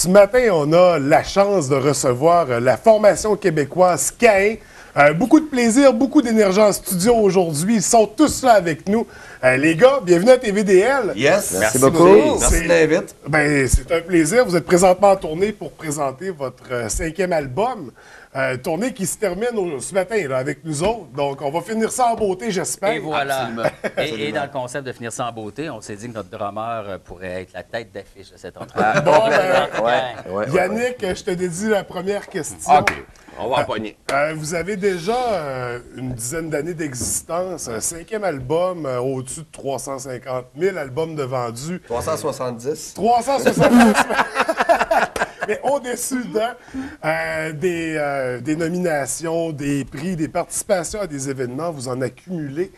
Ce matin, on a la chance de recevoir la formation québécoise Caïn. Beaucoup de plaisir, beaucoup d'énergie en studio aujourd'hui. Ils sont tous là avec nous. Les gars, bienvenue à TVDL. Yes, merci beaucoup. Merci de l'invite. Ben, c'est un plaisir. Vous êtes présentement en tournée pour présenter votre 5e album. Tournée qui se termine ce matin là, avec nous autres. Donc, on va finir ça en beauté, j'espère. Et voilà. Absolument. Et dans le concept de finir ça en beauté, on s'est dit que notre drummer pourrait être la tête d'affiche de cette entrevue. Bon, ben, Ouais. Yannick, je te dédie la première question. OK, on va en pogner. Vous avez déjà une dizaine d'années d'existence, un 5e album, au-dessus de 350 000 albums de vendus. 370. 370 mais au-dessus des nominations, des prix, des participations à des événements, vous en accumulez.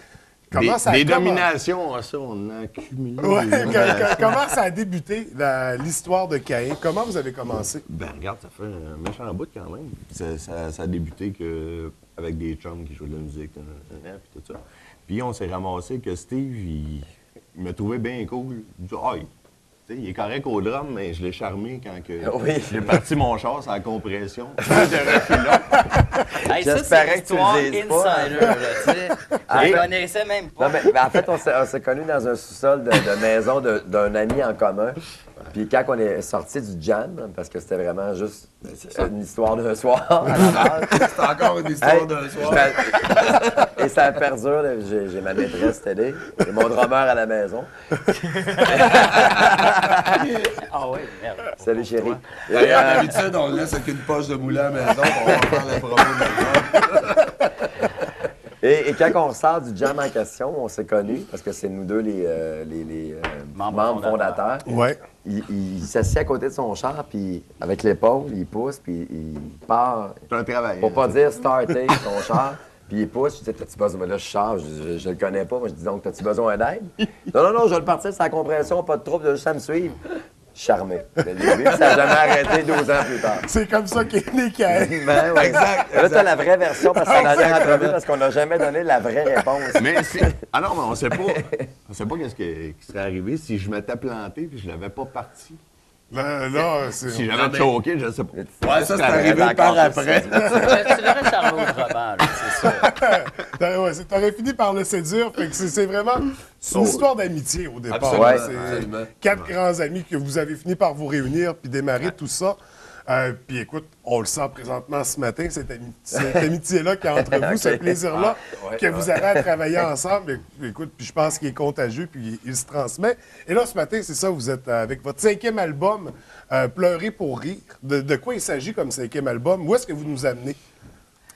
Comment ça a des commencé? nominations, ça, on a accumulé. Ouais, comment ça a débuté, l'histoire de Caïn? Comment vous avez commencé? Ben, regarde, ça fait un méchant bout quand même. Ça a débuté avec des chums qui jouaient de la musique, puis tout ça. Puis on s'est ramassé que Steve, il me trouvait bien cool. Il dit, ah, il est correct au drum, mais je l'ai charmé quand j'ai parti mon char sur la compression. Hey, ça, c'est J'espérais que tu l'histoire le dises pas. insider, là, tu sais. Je ne connaissais même pas. Non, mais en fait, on s'est connus dans un sous-sol de maison d'un ami en commun. Puis quand on est sorti du jam, parce que c'était vraiment juste une histoire d'un soir à la base. C'est encore une histoire d'un soir. Et ça perdure. J'ai ma maîtresse télé et mon drummer à la maison. Ah oui, merde. Salut chérie. D'ailleurs, d'habitude, on le laisse avec une poche de moulin à la maison pour on va faire la promo de l'album. Et quand on ressort du jam en question, on s'est connus, parce que c'est nous deux les membres fondateurs. Ouais. Il s'assied à côté de son char, puis avec l'épaule, il pousse, puis il part. C'est un travail. Pour pas dire starter son char, puis il pousse. Je dis, t'as-tu besoin? Là, je charge, je le connais pas. Moi, je dis, donc, t'as-tu besoin d'aide? Non, je vais le partir, c'est la compression, pas de trouble, il a juste à me suivre. Charmé. Dès le début, ça n'a jamais arrêté 12 ans plus tard. C'est comme ça qu'est né Caïn. Ben, ouais. Exact. Là, t'as la vraie version, parce que c'est la dernière entrevue, parce qu'on n'a jamais donné la vraie réponse. Mais ah non, mais on sait pas qu'est-ce qui serait arrivé si je m'étais planté puis je l'avais pas parti. Là, c'est... Si j'avais choqué, je sais pas. Ouais, ça, c'est arrivé par après. Tu l'aurais charmé autrement, là, c'est ça. Ouais, t'aurais fini par le séduire. Fait que c'est vraiment une histoire d'amitié au départ. Absolument, Là, absolument. c'est 4 grands amis que vous avez fini par vous réunir puis démarrer tout ça. Puis écoute, on le sent présentement ce matin, cette amitié-là qu'il y a entre vous, ce plaisir-là que vous avez à travailler ensemble. Écoute, puis je pense qu'il est contagieux, puis il se transmet. Et là, ce matin, c'est ça, vous êtes avec votre 5e album, Pleurer pour rire. De quoi il s'agit comme 5e album? Où est-ce que vous nous amenez?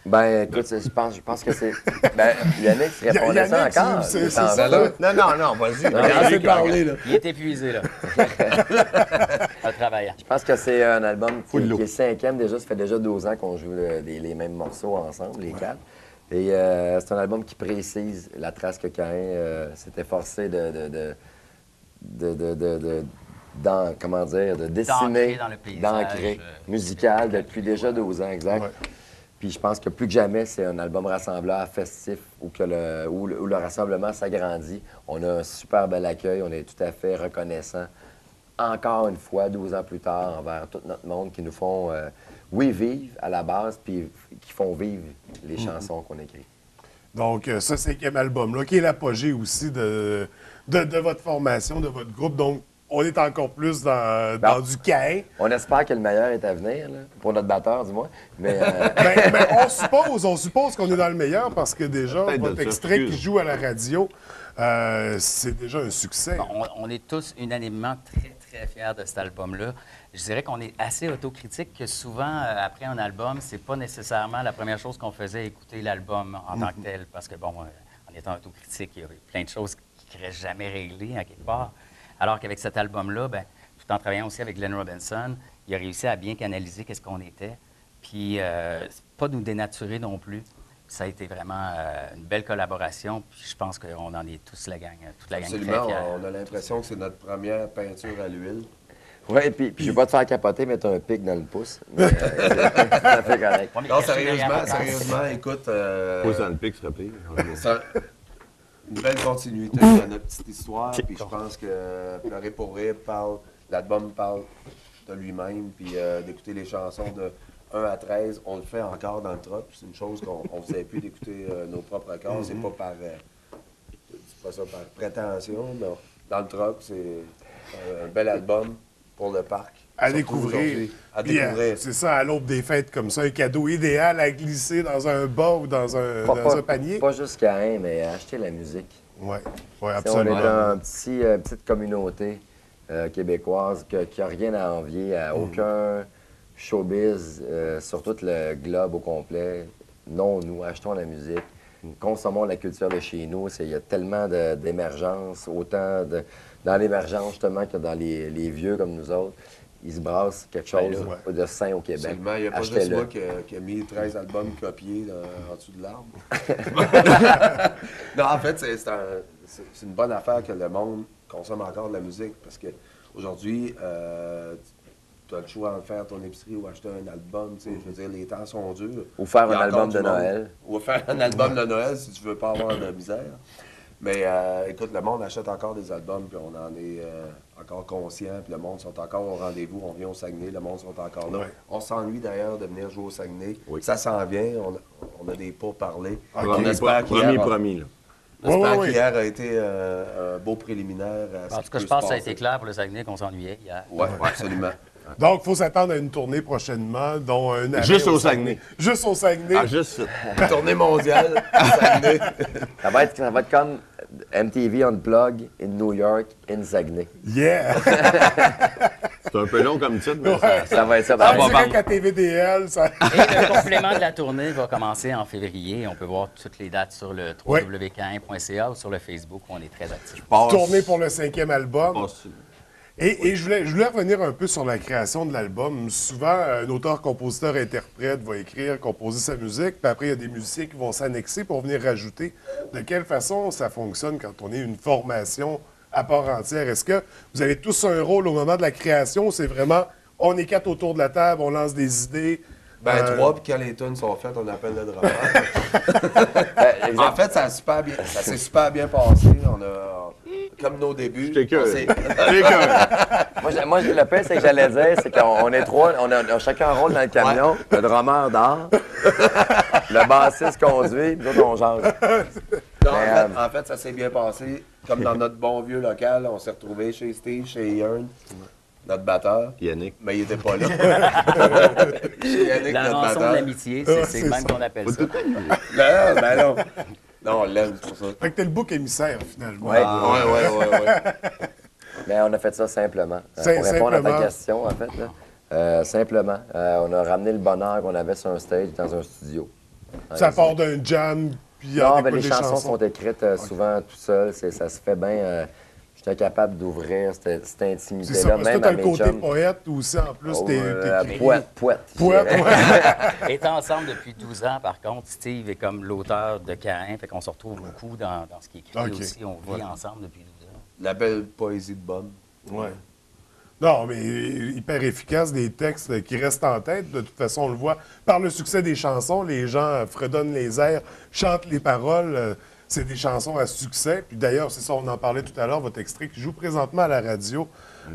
Ben, écoute, je pense que c'est. Ben, Yannick répondait ça Yannick, encore. c'est Il s'en ça. va. Non, vas-y. Assez parlé, là. Il est épuisé, là. En travaillant. Je pense que c'est un album qui Full est 5e déjà. Ça fait déjà 12 ans qu'on joue les mêmes morceaux ensemble, les 4. Et c'est un album qui précise la trace que Caïn s'était forcé de dessiner, D'ancrer dans le paysage, d'ancrer, musical depuis déjà 12 ans, exact. Ouais. Puis je pense que plus que jamais, c'est un album rassembleur, festif, où le rassemblement s'agrandit. On a un super bel accueil, on est tout à fait reconnaissant, encore une fois, 12 ans plus tard, envers tout notre monde qui nous font, vivre à la base, puis qui font vivre les chansons qu'on écrit. Donc, ce 5e album-là, qui est l'apogée aussi de votre formation, de votre groupe. Donc, on est encore plus dans du Caïn. On espère que le meilleur est à venir, là, pour notre batteur, du moins. Mais Ben, on suppose qu'on est dans le meilleur parce que déjà, Peut-être votre de ça, extrait qui excuse. joue à la radio, c'est déjà un succès. Bon, on est tous unanimement très, très fiers de cet album-là. Je dirais qu'on est assez autocritique que souvent, après un album, c'est pas nécessairement la première chose qu'on faisait écouter l'album en tant que tel. Parce que, bon, en étant autocritique, il y a plein de choses qui ne restent jamais réglées, à quelque part. Alors qu'avec cet album-là, ben, tout en travaillant aussi avec Glenn Robinson, il a réussi à bien canaliser qu'est-ce qu'on était. Puis, pas nous dénaturer non plus. Ça a été vraiment une belle collaboration. Puis je pense qu'on en est tous la gang, toute la gang très Absolument, fière. on a l'impression que c'est notre première peinture à l'huile. oui, puis je ne vais pas te faire capoter, mettre un pic dans le pouce. Mais, c'est tout à fait correct. Ouais, mais Non, cacher derrière sérieusement, écoute, Pouce dans le pic serait pire. c'est une belle continuité dans notre petite histoire. Puis je pense que Pleurer pour rire parle, l'album parle de lui-même, puis d'écouter les chansons de 1 à 13, on le fait encore dans le truck. C'est une chose qu'on ne faisait plus d'écouter nos propres accords. C'est pas par, je dis pas ça par prétention, mais dans le truck, c'est un bel album pour le parc. À Surtout découvrir. aujourd'hui. À Puis, découvrir. c'est ça, à l'aube des fêtes comme ça, un cadeau idéal à glisser dans un bas ou dans un panier. Pas juste Caïn, mais acheter la musique. Oui, On est absolument. une petite communauté québécoise qui n'a rien à envier à aucun showbiz sur tout le globe au complet. Non, nous achetons la musique, consommons la culture de chez nous. Il y a tellement d'émergence, autant dans l'émergence justement que dans les vieux comme nous autres. Il se brasse quelque chose de sain au Québec. Absolument. Il n'y a pas juste Achetez-le. moi qui a mis 13 albums copiés en dessous de l'arbre. Non, en fait, c'est une bonne affaire que le monde consomme encore de la musique parce qu'aujourd'hui, tu as le choix de faire ton épicerie ou acheter un album. Je veux dire, les temps sont durs. Ou faire Il y a un album encore de du monde. Noël. Ou faire un album de Noël si tu veux pas avoir de misère. Mais écoute, le monde achète encore des albums, puis on en est encore conscient, puis le monde sont encore au rendez-vous. On vient au Saguenay, le monde sont encore là. Ouais. On s'ennuie d'ailleurs de venir jouer au Saguenay. Oui. Ça s'en vient, on a des pourparlers. Ok. On espère qu'hier Promis, là. Oui. qu'hier a été un beau préliminaire. À ce En qui tout cas, peut je se pense que ça a passer. été clair pour le Saguenay qu'on s'ennuyait hier. Oui, absolument. Donc, il faut s'attendre à une tournée prochainement, dont un arrêt Juste au Saguenay. Juste au Saguenay. Ah, juste ça. Tournée mondiale au Saguenay. Ça va être comme MTV Unplugged in New York, in Saguenay. Yeah! C'est un peu long comme titre, mais Ça va être ça. On pareil. dirait qu'à TVDL, ça... Et le complément de la tournée va commencer en février. On peut voir toutes les dates sur le www.cain.ca ou sur le Facebook où on est très actifs. tournée pour le 5e album. passe- Et je voulais revenir un peu sur la création de l'album. Souvent, un auteur, compositeur, interprète va écrire, composer sa musique, puis après, il y a des musiciens qui vont s'annexer pour venir rajouter. De quelle façon ça fonctionne quand on est une formation à part entière? Est-ce que vous avez tous un rôle au moment de la création? C'est vraiment, on est 4 autour de la table, on lance des idées. Ben, 3, puis quand les tunes sont faites, on appelle le drummer. En fait, ça s'est super bien passé. On a, comme nos débuts. J'étais curieux. on s'est- Moi, le pire, c'est que j'allais dire, c'est qu'on est trois, on a chacun un rôle dans le camion. Le drummer dort, le bassiste conduit, puis nous autres, on jase. Non, Mais, en fait, ça s'est bien passé. Comme dans notre bon vieux local, on s'est retrouvés chez Steve, chez Yearn, notre batteur. Yannick. Mais il n'était pas là. Chez Yannick, La notre rançon de batteur. l'amitié, Ah, c'est c'est le même ça. qu'on appelle ça. Non, ben non. Non, on l'aime pour ça. Fait que t'es le bouc émissaire, finalement. Ouais. Ouais. Mais on a fait ça simplement. Pour Simplement. répondre à ta question, en fait, là, simplement, on a ramené le bonheur qu'on avait sur un stage dans un studio. Ça part d'un jam, puis Non, on mais écoute les des chansons sont écrites souvent tout seul. Ça se fait bien. J'étais capable d'ouvrir cette C'est ça, intimité-là, parce que même toi, à t'as le mes côté chums. poète aussi, en plus, t'écris. Poète. Poète, je dirais. ouais. Étant ensemble depuis 12 ans, par contre, Steve est comme l'auteur de Caïn, fait qu'on se retrouve beaucoup dans ce qui est écrit Ok. aussi. On vit ensemble depuis 12 ans. La belle poésie de Bob. Ouais. Non, mais hyper efficace, des textes qui restent en tête. De toute façon, on le voit par le succès des chansons. Les gens fredonnent les airs, chantent les paroles. C'est des chansons à succès. Puis d'ailleurs, c'est ça, on en parlait tout à l'heure, votre extrait qui joue présentement à la radio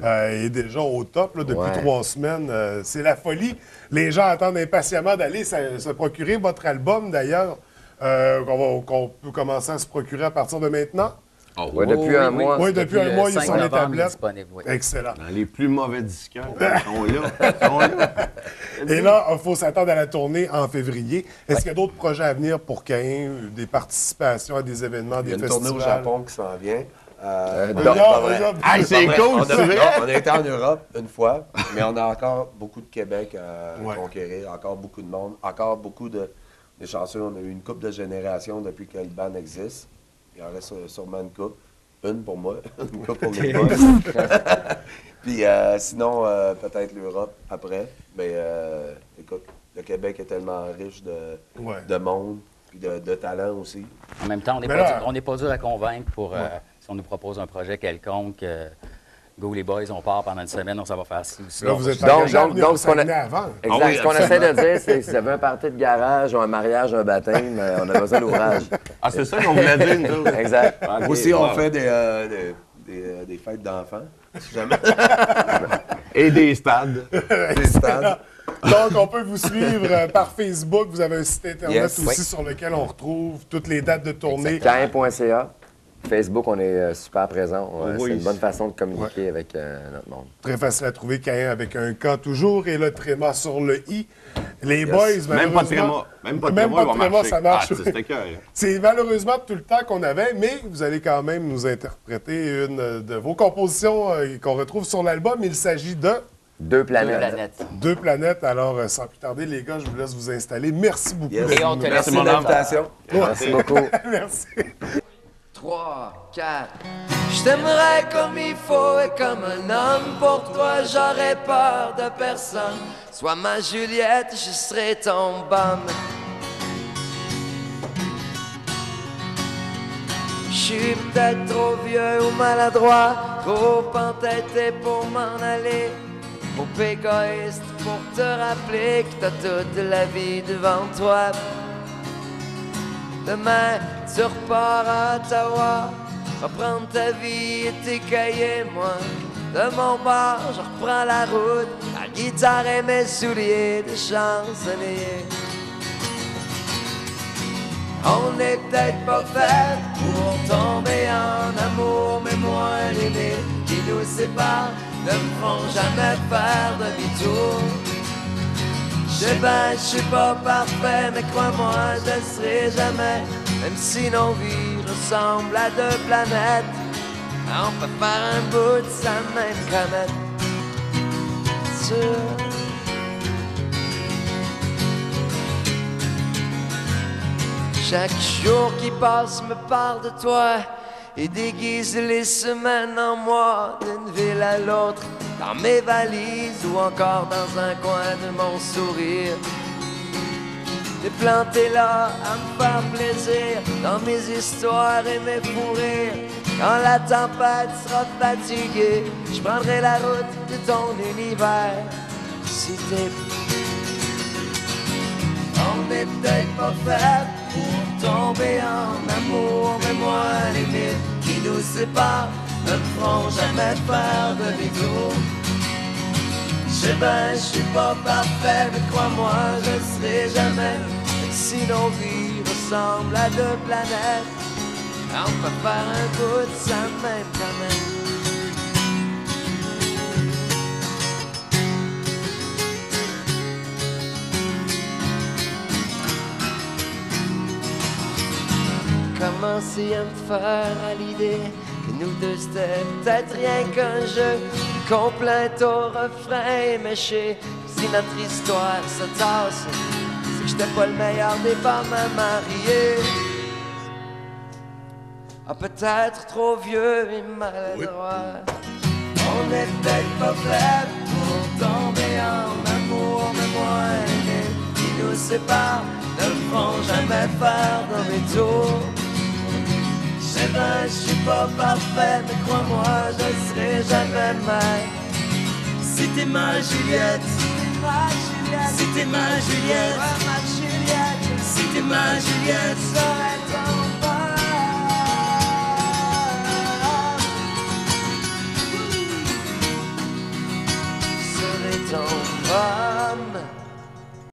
est déjà au top là, depuis Ouais. 3 semaines. C'est la folie. Les gens attendent impatiemment d'aller se procurer votre album, d'ailleurs, qu'on peut commencer à se procurer à partir de maintenant. Ouais, depuis un mois. Oui, depuis un le mois, ils 5 sont les novembre, il est tablettes. disponible, oui. Excellent. Dans les plus mauvais disqueurs, ils sont là. Ils sont là. Et là, il faut s'attendre à la tournée en février. Est-ce qu'il y a d'autres projets à venir pour Caïn, des participations à des événements, Il y des a une tournée festivals? au Japon qui s'en vient. Donc, pas vrai. Hey, c'est Pas vrai. cool, On c'est a, vrai? non, on a été en Europe une fois, mais on a encore beaucoup de Québec à Ouais. conquérir, encore beaucoup de monde, encore beaucoup de chanceux. On a eu une couple de générations depuis que le band existe. Il en reste sûrement une couple. Une pour moi, une couple pour les boys. Puis sinon, peut-être l'Europe après. Mais écoute, le Québec est tellement riche Ouais. de monde puis de talent aussi. En même temps, Mais là- on n'est pas dur à convaincre pour si on nous propose un projet quelconque. Go les boys, on part pendant une semaine, on s'en va faire ci ou ça. Là, vous êtes Donc, engagé à donc, venir donc, au ce qu'on a- Saguenay avant. Exact. Ah oui, Ce qu'on essaie de dire, c'est que si vous avez un party de garage ou un mariage, un baptême, on a besoin d'ouvrage. Ah, c'est ça qu'on voulait dire, nous autres. Exact. Aussi, on fait des fêtes d'enfants, si jamais. Et des stades. Des stades. Donc, on peut vous suivre par Facebook. Vous avez un site Internet Yes. aussi Oui. sur lequel on retrouve toutes les dates de tournée. Cain.ca. Facebook, on est super présent. Oui. C'est une bonne façon de communiquer avec notre monde. Très facile à trouver, Caïn avec un K toujours et le tréma sur le I. Les boys, Même pas de malheureusement... tréma. Même pas de Même tréma, pas de il va tréma, marcher. ça marche. Ah, c'était cœur. C'est malheureusement tout le temps qu'on avait, mais vous allez quand même nous interpréter une de vos compositions qu'on retrouve sur l'album. Il s'agit de Deux Deux planètes. planètes. Deux planètes. Alors, sans plus tarder, les gars, je vous laisse vous installer. Merci beaucoup. Yes. d'être Et on te venus. laisse Merci de l'invitation. Merci beaucoup. Merci. 3, 4. Je t'aimerais comme il faut et comme un homme. Pour toi, j'aurais peur de personne. Sois ma Juliette, je serai ton bum. Je suis peut-être trop vieux ou maladroit, trop entêté pour m'en aller, trop égoïste pour te rappeler que t'as toute la vie devant toi. Demain, tu repars à Ottawa, reprendre ta vie et tes cahiers. Moi, de mon bord, je reprends la route, la guitare et mes souliers de chansonnier. On n'est peut-être pas fait pour tomber en amour, mais moi, les limites qui nous séparent ne me feront jamais faire demi-tour. Je sais ben, je suis pas parfait, mais crois-moi, je le serai jamais. Même si nos vies ressemblent à deux planètes, on peut faire un bout de sa même comète. Sûr. Chaque jour qui passe me parle de toi et déguise les semaines en mois, d'une ville à l'autre, dans mes valises ou encore dans un coin de mon sourire. T'es planté là à me faire plaisir dans mes histoires et mes fous rires. Quand la tempête sera fatiguée, je prendrai la route de ton univers. Si t'es... On n'est peut-être pas fait pour tomber en amour, mais moi, les limites qui nous séparent ne me feront jamais faire demi-tour. Je sais ben, je suis pas parfait, mais crois-moi, je le serai jamais. Et si nos vies ressemblent à deux planètes, on peut faire un bout de ça même quand même. Commencer à me faire à l'idée que nous deux c'était peut-être rien qu'un jeu, qu'on plainte au refrain éméché. Si notre histoire se tasse, c'est que j'étais pas le meilleur des femmes à marier. Ah, peut-être trop vieux et maladroit. On est peut-être pas fait pour tomber en amour, mais moi, les qui nous séparent ne me feront jamais faire demi-tour. Je sais ben, je suis pas parfait, mais crois-moi, je serai jamais mal. Si t'es ma Juliette, si t'es ma Juliette, si t'es ma Juliette, si t'es ma Juliette,